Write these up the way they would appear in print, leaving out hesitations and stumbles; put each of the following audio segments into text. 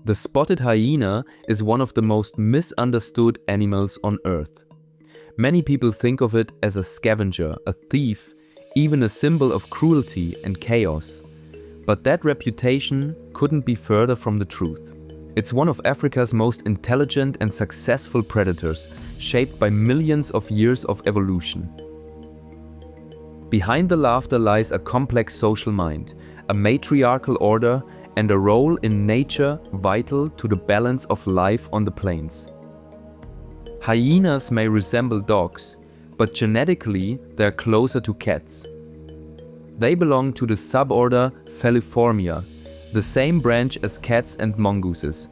The spotted hyena is one of the most misunderstood animals on Earth. Many people think of it as a scavenger, a thief, even a symbol of cruelty and chaos. But that reputation couldn't be further from the truth. It's one of Africa's most intelligent and successful predators, shaped by millions of years of evolution. Behind the laughter lies a complex social mind, a matriarchal order, and a role in nature vital to the balance of life on the plains. Hyenas may resemble dogs, but genetically they're closer to cats. They belong to the suborder Feliformia, the same branch as cats and mongooses.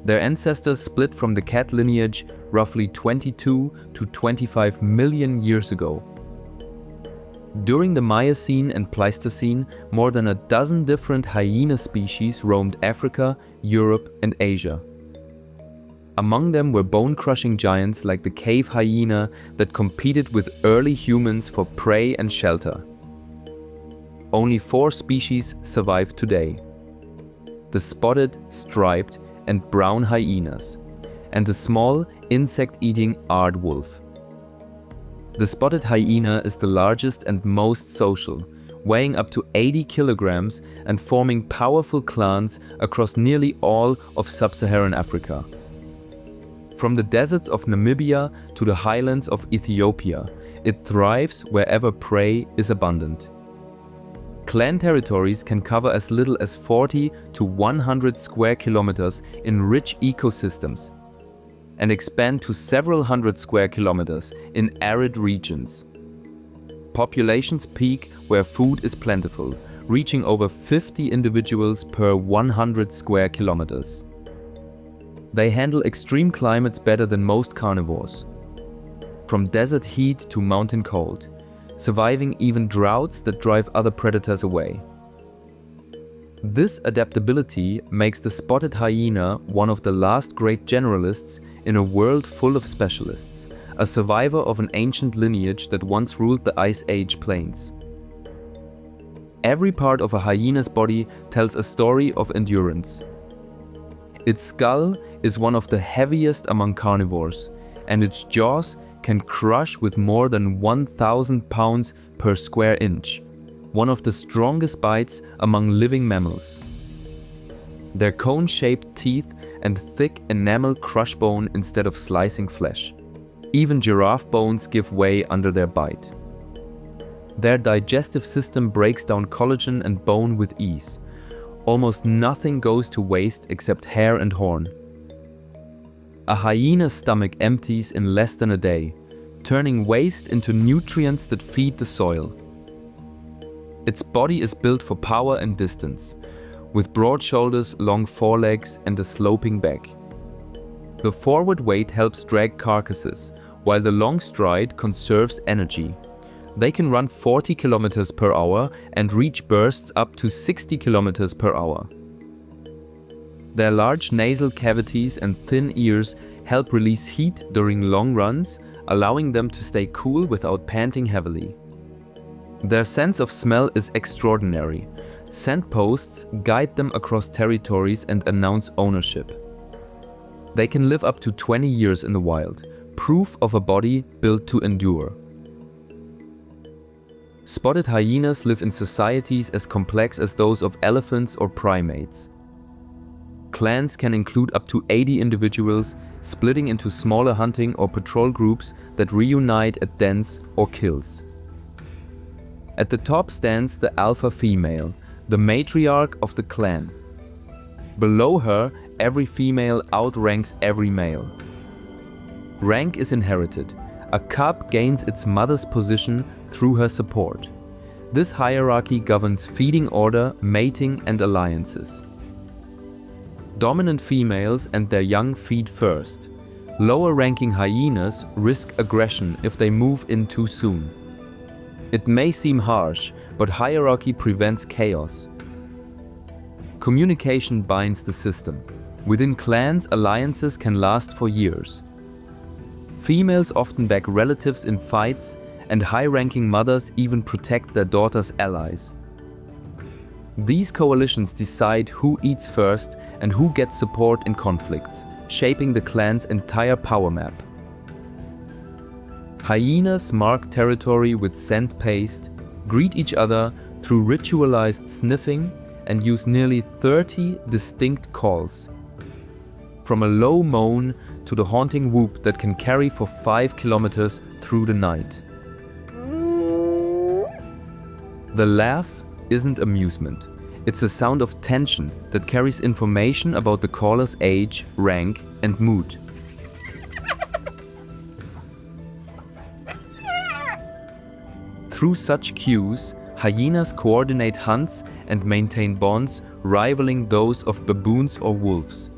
Their ancestors split from the cat lineage roughly 22 to 25 million years ago. During the Miocene and Pleistocene, more than a dozen different hyena species roamed Africa, Europe, and Asia. Among them were bone-crushing giants like the cave hyena that competed with early humans for prey and shelter. Only 4 species survive today: the spotted, striped, and brown hyenas, and the small, insect-eating aardwolf. The spotted hyena is the largest and most social, weighing up to 80 kilograms and forming powerful clans across nearly all of sub-Saharan Africa. From the deserts of Namibia to the highlands of Ethiopia, it thrives wherever prey is abundant. Clan territories can cover as little as 40 to 100 square kilometers in rich ecosystems and expand to several hundred square kilometers in arid regions. Populations peak where food is plentiful, reaching over 50 individuals per 100 square kilometers. They handle extreme climates better than most carnivores, from desert heat to mountain cold, surviving even droughts that drive other predators away. This adaptability makes the spotted hyena one of the last great generalists in a world full of specialists, a survivor of an ancient lineage that once ruled the Ice Age plains. Every part of a hyena's body tells a story of endurance. Its skull is one of the heaviest among carnivores, and its jaws can crush with more than 1,000 pounds per square inch, one of the strongest bites among living mammals. Their cone-shaped teeth and thick enamel crush bone instead of slicing flesh. Even giraffe bones give way under their bite. Their digestive system breaks down collagen and bone with ease. Almost nothing goes to waste except hair and horn. A hyena's stomach empties in less than a day, turning waste into nutrients that feed the soil. Its body is built for power and distance, with broad shoulders, long forelegs, and a sloping back. The forward weight helps drag carcasses, while the long stride conserves energy. They can run 40 kilometers per hour and reach bursts up to 60 kilometers per hour. Their large nasal cavities and thin ears help release heat during long runs, allowing them to stay cool without panting heavily. Their sense of smell is extraordinary. Scent posts guide them across territories and announce ownership. They can live up to 20 years in the wild, proof of a body built to endure. Spotted hyenas live in societies as complex as those of elephants or primates. Clans can include up to 80 individuals, splitting into smaller hunting or patrol groups that reunite at dens or kills. At the top stands the alpha female, the matriarch of the clan. Below her, every female outranks every male. Rank is inherited. A cub gains its mother's position through her support. This hierarchy governs feeding order, mating, and alliances. Dominant females and their young feed first. Lower-ranking hyenas risk aggression if they move in too soon. It may seem harsh, but hierarchy prevents chaos. Communication binds the system. Within clans, alliances can last for years. Females often back relatives in fights, and high-ranking mothers even protect their daughters' allies. These coalitions decide who eats first and who gets support in conflicts, shaping the clan's entire power map. Hyenas mark territory with scent paste, greet each other through ritualized sniffing, and use nearly 30 distinct calls. From a low moan to the haunting whoop that can carry for 5 kilometers through the night. The laugh isn't amusement. It's a sound of tension that carries information about the caller's age, rank, and mood. Through such cues, hyenas coordinate hunts and maintain bonds rivaling those of baboons or wolves.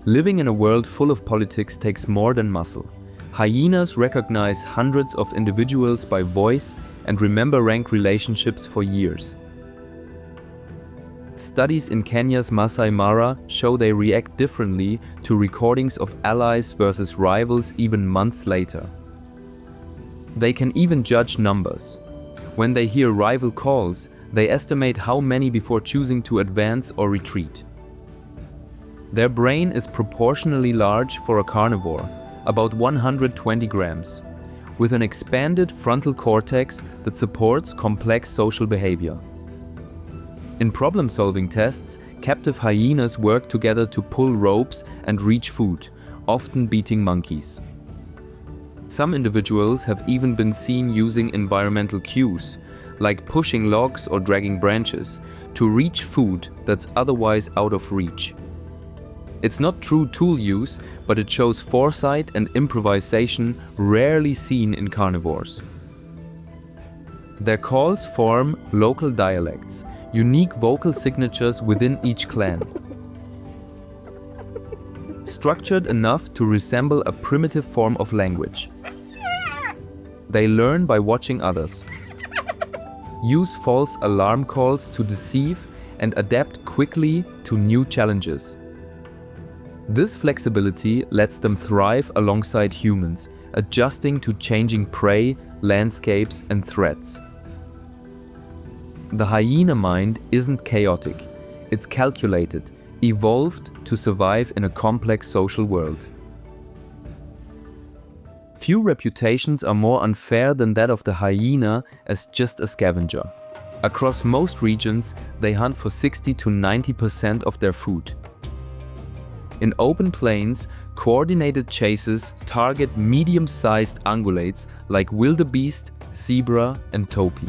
Living in a world full of politics takes more than muscle. Hyenas recognize hundreds of individuals by voice and remember rank relationships for years. Studies in Kenya's Masai Mara show they react differently to recordings of allies versus rivals even months later. They can even judge numbers. When they hear rival calls, they estimate how many before choosing to advance or retreat. Their brain is proportionally large for a carnivore, about 120 grams, with an expanded frontal cortex that supports complex social behavior. In problem-solving tests, captive hyenas work together to pull ropes and reach food, often beating monkeys. Some individuals have even been seen using environmental cues, like pushing logs or dragging branches, to reach food that's otherwise out of reach. It's not true tool use, but it shows foresight and improvisation rarely seen in carnivores. Their calls form local dialects, unique vocal signatures within each clan. Structured enough to resemble a primitive form of language. They learn by watching others, use false alarm calls to deceive, and adapt quickly to new challenges. This flexibility lets them thrive alongside humans, adjusting to changing prey, landscapes, and threats. The hyena mind isn't chaotic, it's calculated, evolved to survive in a complex social world. Few reputations are more unfair than that of the hyena as just a scavenger. Across most regions, they hunt for 60 to 90% of their food. In open plains, coordinated chases target medium-sized ungulates like wildebeest, zebra, and topi.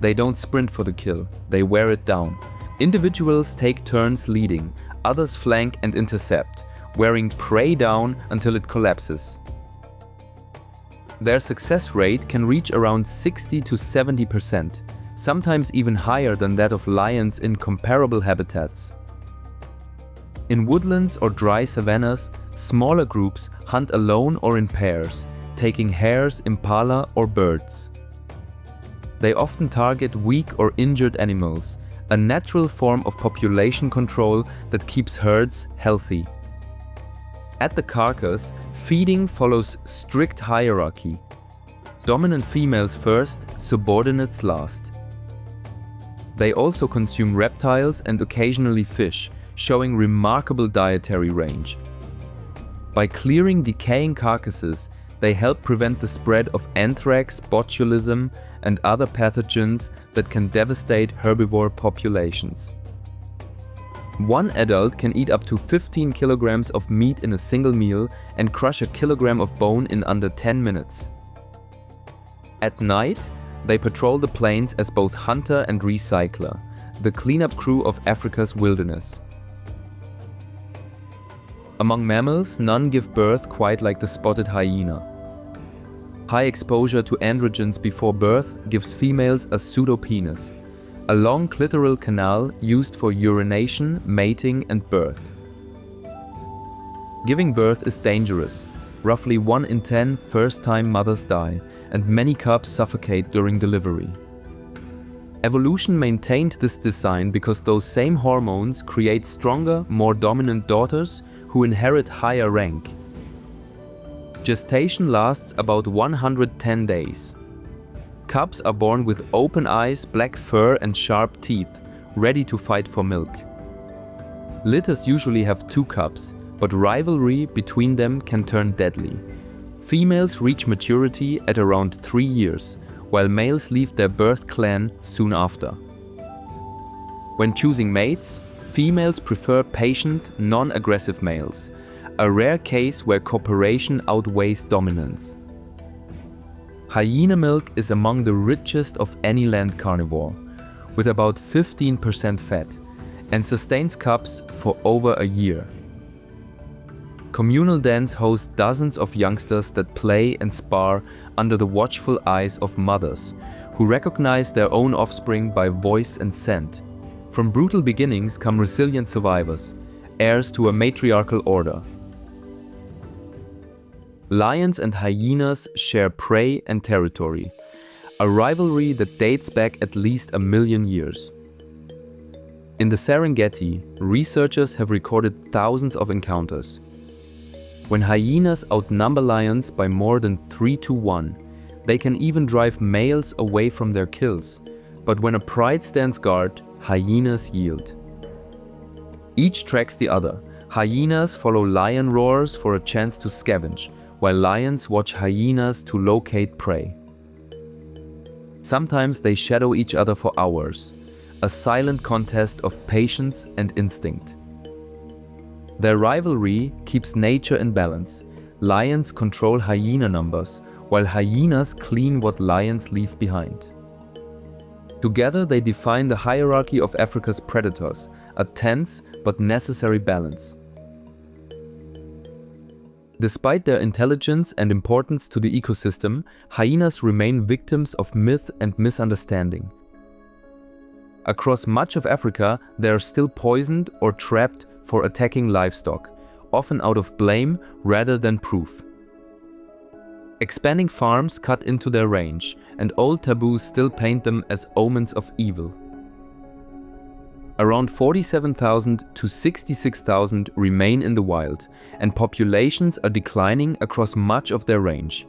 They don't sprint for the kill, they wear it down. Individuals take turns leading, others flank and intercept, wearing prey down until it collapses. Their success rate can reach around 60 to 70%, sometimes even higher than that of lions in comparable habitats. In woodlands or dry savannas, smaller groups hunt alone or in pairs, taking hares, impala, or birds. They often target weak or injured animals, a natural form of population control that keeps herds healthy. At the carcass, feeding follows strict hierarchy. Dominant females first, subordinates last. They also consume reptiles and occasionally fish, showing remarkable dietary range. By clearing decaying carcasses, they help prevent the spread of anthrax, botulism, and other pathogens that can devastate herbivore populations. One adult can eat up to 15 kilograms of meat in a single meal and crush a kilogram of bone in under 10 minutes. At night, they patrol the plains as both hunter and recycler, the cleanup crew of Africa's wilderness. Among mammals, none give birth quite like the spotted hyena. High exposure to androgens before birth gives females a pseudopenis, a long clitoral canal used for urination, mating, and birth. Giving birth is dangerous. Roughly 1 in 10 first-time mothers die, and many cubs suffocate during delivery. Evolution maintained this design because those same hormones create stronger, more dominant daughters who inherit higher rank. Gestation lasts about 110 days. Cubs are born with open eyes, black fur, and sharp teeth, ready to fight for milk. Litters usually have 2 cubs, but rivalry between them can turn deadly. Females reach maturity at around 3 years, while males leave their birth clan soon after. When choosing mates, females prefer patient, non-aggressive males, a rare case where cooperation outweighs dominance. Hyena milk is among the richest of any land carnivore, with about 15% fat, and sustains cubs for over a year. Communal dens host dozens of youngsters that play and spar under the watchful eyes of mothers, who recognize their own offspring by voice and scent. From brutal beginnings come resilient survivors, heirs to a matriarchal order. Lions and hyenas share prey and territory, a rivalry that dates back at least 1 million years. In the Serengeti, researchers have recorded thousands of encounters. When hyenas outnumber lions by more than 3 to 1, they can even drive males away from their kills. But when a pride stands guard, hyenas yield. Each tracks the other. Hyenas follow lion roars for a chance to scavenge, while lions watch hyenas to locate prey. Sometimes they shadow each other for hours, a silent contest of patience and instinct. Their rivalry keeps nature in balance. Lions control hyena numbers, while hyenas clean what lions leave behind. Together they define the hierarchy of Africa's predators, a tense but necessary balance. Despite their intelligence and importance to the ecosystem, hyenas remain victims of myth and misunderstanding. Across much of Africa, they are still poisoned or trapped for attacking livestock, often out of blame rather than proof. Expanding farms cut into their range, and old taboos still paint them as omens of evil. Around 47,000 to 66,000 remain in the wild, and populations are declining across much of their range.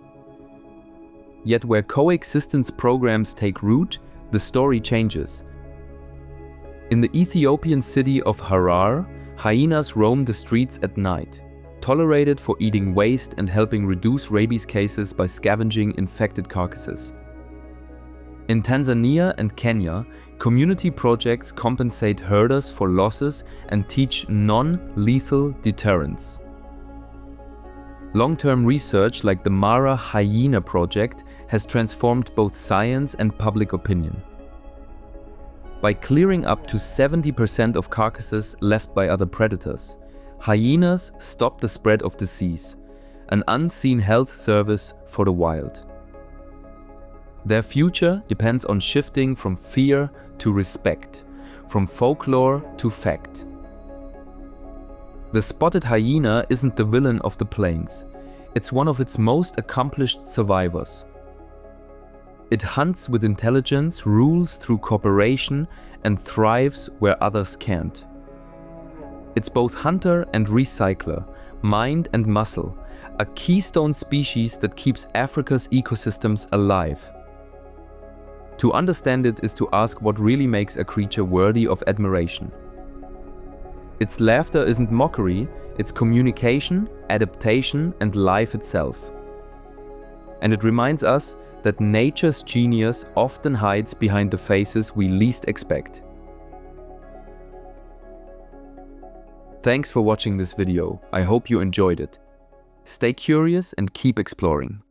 Yet where coexistence programs take root, the story changes. In the Ethiopian city of Harar, hyenas roam the streets at night, tolerated for eating waste and helping reduce rabies cases by scavenging infected carcasses. In Tanzania and Kenya, community projects compensate herders for losses and teach non-lethal deterrence. Long-term research like the Mara Hyena project has transformed both science and public opinion. By clearing up to 70% of carcasses left by other predators, hyenas stop the spread of disease, an unseen health service for the wild. Their future depends on shifting from fear to respect, from folklore to fact. The spotted hyena isn't the villain of the plains. It's one of its most accomplished survivors. It hunts with intelligence, rules through cooperation, and thrives where others can't. It's both hunter and recycler, mind and muscle, a keystone species that keeps Africa's ecosystems alive. To understand it is to ask what really makes a creature worthy of admiration. Its laughter isn't mockery, it's communication, adaptation, and life itself. And it reminds us that nature's genius often hides behind the faces we least expect. Thanks for watching this video. I hope you enjoyed it. Stay curious and keep exploring.